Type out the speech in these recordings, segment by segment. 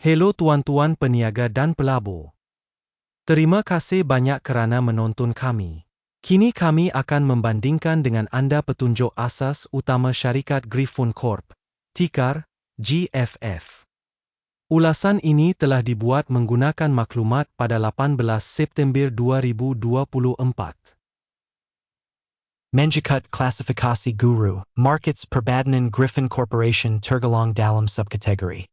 Hello tuan-tuan peniaga dan pelabur. Terima kasih banyak kerana menonton kami. Kini kami akan membandingkan dengan anda petunjuk asas utama syarikat Griffon Corp, ticker GFF. Ulasan ini telah dibuat menggunakan maklumat pada 18 September 2024. Menjakat klasifikasi guru, markets perbadanan Griffon Corporation tergolong dalam subkategori.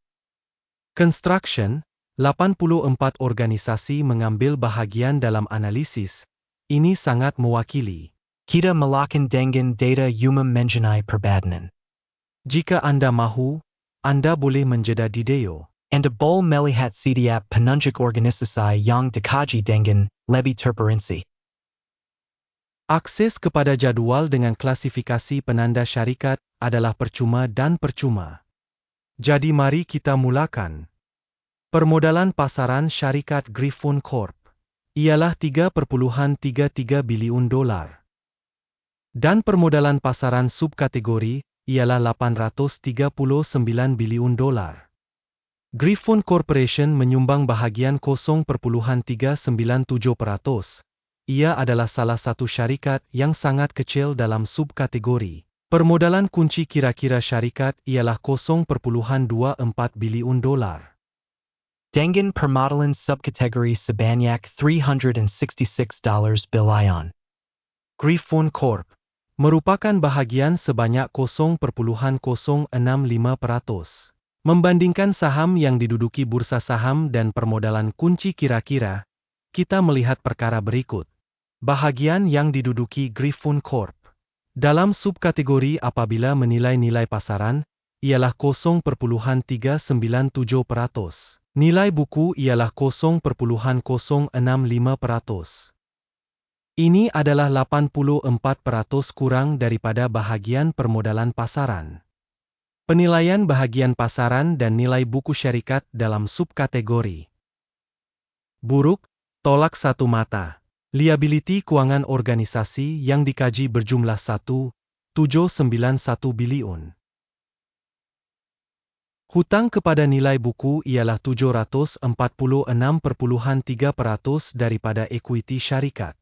Construction, 84 organisasi mengambil bahagian dalam analisis. Ini sangat mewakili. Kita melakukan dengan data umum mengenai perbadanan. Jika anda mahu, anda boleh menjeda video. Anda boleh melihat setiap penunjuk organisasi yang dikaji dengan lebih terperinci. Akses kepada jadual dengan klasifikasi penanda syarikat adalah percuma dan percuma. Jadi mari kita mulakan. Permodalan pasaran syarikat Griffon Corp ialah $3.33 bilion. Dan permodalan pasaran subkategori ialah $839 bilion. Griffon Corporation menyumbang bahagian 0.397%. Ia adalah salah satu syarikat yang sangat kecil dalam subkategori. Permodalan kunci kira-kira syarikat ialah $0.24 bilion. Dengan permodalan subkategori sebanyak $366 billion. Griffon Corp merupakan bahagian sebanyak 0.065%. Membandingkan saham yang diduduki bursa saham dan permodalan kunci kira-kira, kita melihat perkara berikut. Bahagian yang diduduki Griffon Corp dalam subkategori apabila menilai-nilai pasaran ialah 0.397%. Nilai buku ialah 0.065%. Ini adalah 84% kurang daripada bahagian permodalan pasaran. Penilaian bahagian pasaran dan nilai buku syarikat dalam subkategori. Buruk, tolak satu mata. Liability keuangan organisasi yang dikaji berjumlah 1,791 bilion. Hutang kepada nilai buku ialah 746.3% daripada ekuiti syarikat.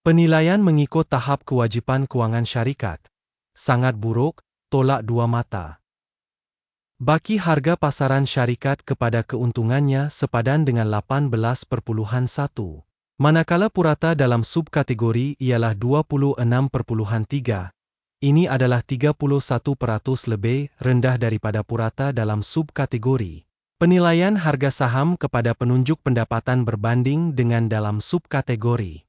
Penilaian mengikut tahap kewajipan kewangan syarikat. Sangat buruk, tolak dua mata. Baki harga pasaran syarikat kepada keuntungannya sepadan dengan 18.1. Manakala purata dalam subkategori ialah 26.3. Ini adalah 31% lebih rendah daripada purata dalam subkategori. Penilaian harga saham kepada penunjuk pendapatan berbanding dengan dalam subkategori.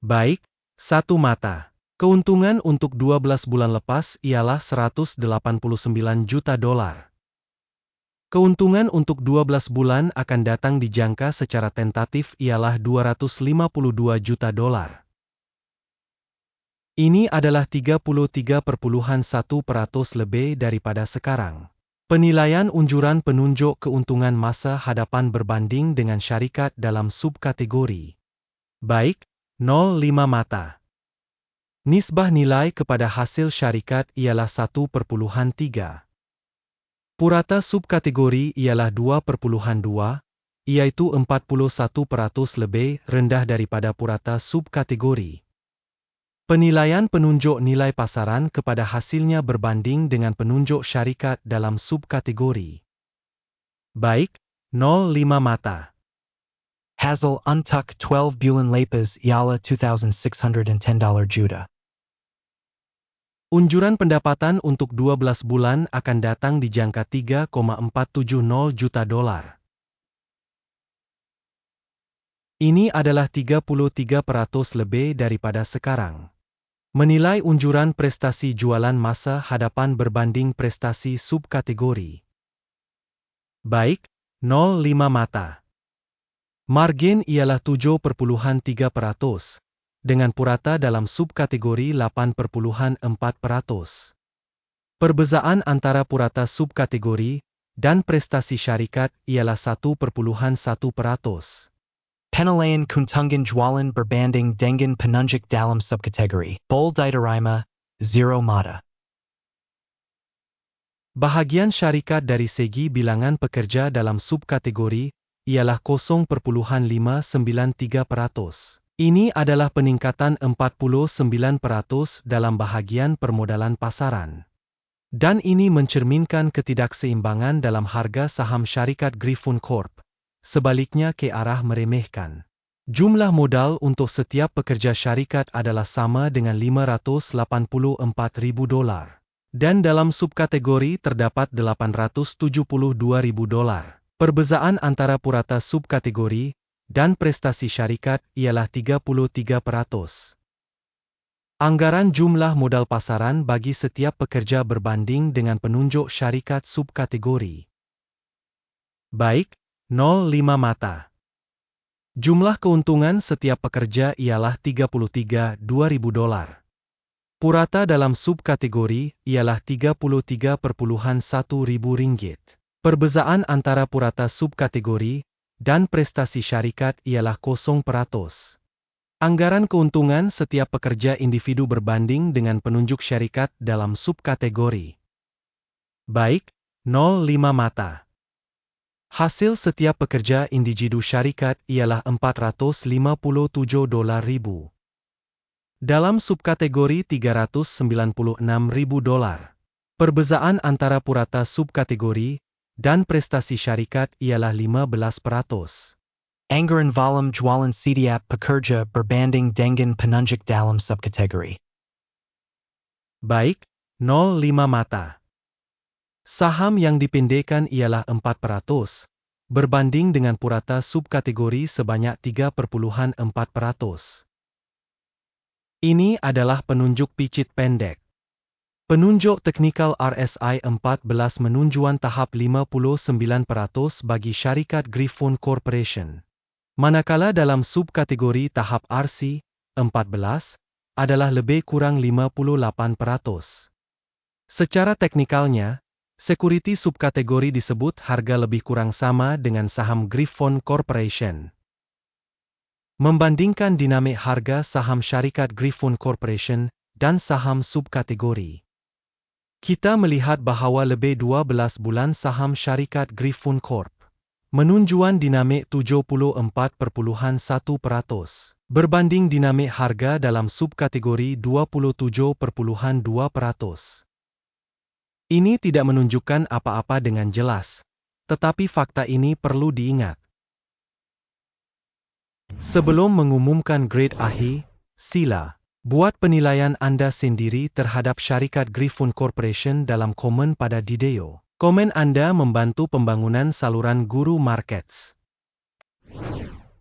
Baik, satu mata. Keuntungan untuk 12 bulan lepas ialah $189 juta. Keuntungan untuk 12 bulan akan datang di jangka secara tentatif ialah $252 juta. Ini adalah 33.1% lebih daripada sekarang. Penilaian unjuran penunjuk keuntungan masa hadapan berbanding dengan syarikat dalam subkategori. Baik, 0,5 mata. Nisbah nilai kepada hasil syarikat ialah 1,3. Purata subkategori ialah 2,2, yaitu 41% lebih rendah daripada purata subkategori. Penilaian penunjuk nilai pasaran kepada hasilnya berbanding dengan penunjuk syarikat dalam subkategori. Baik, 0,5 mata. Hasil untuk 12 bulan lepas ialah $2,610 juta. Unjuran pendapatan untuk 12 bulan akan datang di jangka $3,470 juta. Ini adalah 33% lebih daripada sekarang. Menilai unjuran prestasi jualan masa hadapan berbanding prestasi subkategori. Baik, 0,5 mata. Margin ialah 7,3%, dengan purata dalam subkategori 8,4%. Perbezaan antara purata subkategori dan prestasi syarikat ialah 1,1%. Penilaian keuntungan jualan berbanding dengan penunjuk dalam subkategori. Bol diterima, 0 mata. Bahagian syarikat dari segi bilangan pekerja dalam subkategori ialah 0,593%. Ini adalah peningkatan 49% dalam bahagian permodalan pasaran. Dan ini mencerminkan ketidakseimbangan dalam harga saham syarikat Griffon Corp. Sebaliknya ke arah meremehkan. Jumlah modal untuk setiap pekerja syarikat adalah sama dengan $584.000. Dan dalam subkategori terdapat $872.000. Perbezaan antara purata subkategori dan prestasi syarikat ialah 33%. Anggaran jumlah modal pasaran bagi setiap pekerja berbanding dengan penunjuk syarikat subkategori. Baik, 0,5 mata. Jumlah keuntungan setiap pekerja ialah $33.200. Purata dalam subkategori ialah $33.100. Perbezaan antara purata subkategori dan prestasi syarikat ialah 0%. Anggaran keuntungan setiap pekerja individu berbanding dengan penunjuk syarikat dalam subkategori. Baik, 0,5 mata. Hasil setiap pekerja individu syarikat ialah $457.000. Dalam subkategori $396.000. Perbezaan antara purata subkategori dan prestasi syarikat ialah 15%. Anggaran volume jualan setiap pekerja berbanding dengan penunjuk dalam subkategori. Baik, 0,5 mata. Saham yang dipindahkan ialah 4%, berbanding dengan purata subkategori sebanyak 3,4%. Ini adalah penunjuk picit pendek. Penunjuk teknikal RSI 14 menunjukkan tahap 59% bagi syarikat Griffon Corporation. Manakala dalam subkategori tahap RC 14 adalah lebih kurang 58%. Secara teknikalnya, security subkategori disebut harga lebih kurang sama dengan saham Griffon Corporation. Membandingkan dinamik harga saham syarikat Griffon Corporation dan saham subkategori. Kita melihat bahawa lebih 12 bulan saham syarikat Griffon Corp. Menunjukkan dinamik 74,1% berbanding dinamik harga dalam subkategori 27,2%. Ini tidak menunjukkan apa-apa dengan jelas, tetapi fakta ini perlu diingat. Sebelum mengumumkan grade akhir, sila buat penilaian Anda sendiri terhadap syarikat Griffon Corporation dalam komen pada video. Komen Anda membantu pembangunan saluran Guru Markets.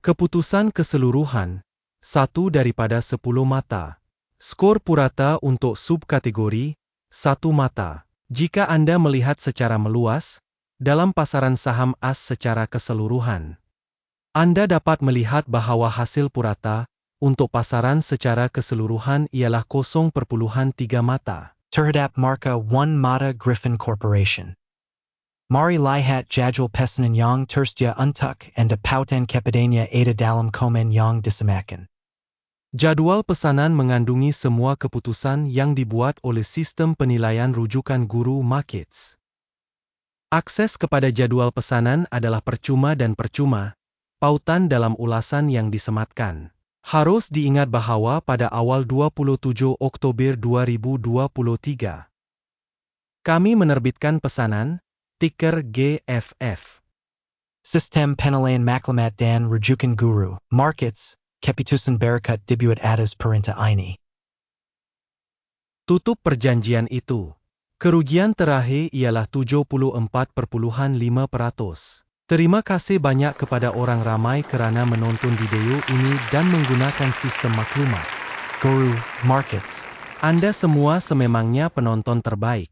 Keputusan keseluruhan, 1 daripada 10 mata. Skor purata untuk subkategori, 1 mata. Jika Anda melihat secara meluas, dalam pasaran saham AS secara keseluruhan, Anda dapat melihat bahawa hasil purata untuk pasaran secara keseluruhan ialah 0,3 mata. Terhadap marka 1 mata Griffon Corporation. Mari lihat jadwal pesanan yang tersedia untuk Anda pautan kepadanya ada dalam komen yang disemakan. Jadwal pesanan mengandungi semua keputusan yang dibuat oleh sistem penilaian rujukan Guru Markets. Akses kepada jadwal pesanan adalah percuma dan percuma, pautan dalam ulasan yang disematkan. Harus diingat bahawa pada awal 27 Oktober 2023, kami menerbitkan pesanan, tiker GFF. Sistem penilaian maklumat dan rujukan Guru Markets, keputusan berikut dibuat atas perintah ini. Tutup perjanjian itu. Kerugian terakhir ialah 74,5%. Terima kasih banyak kepada orang ramai kerana menonton video ini dan menggunakan sistem maklumat. Guru Markets. Anda semua sememangnya penonton terbaik.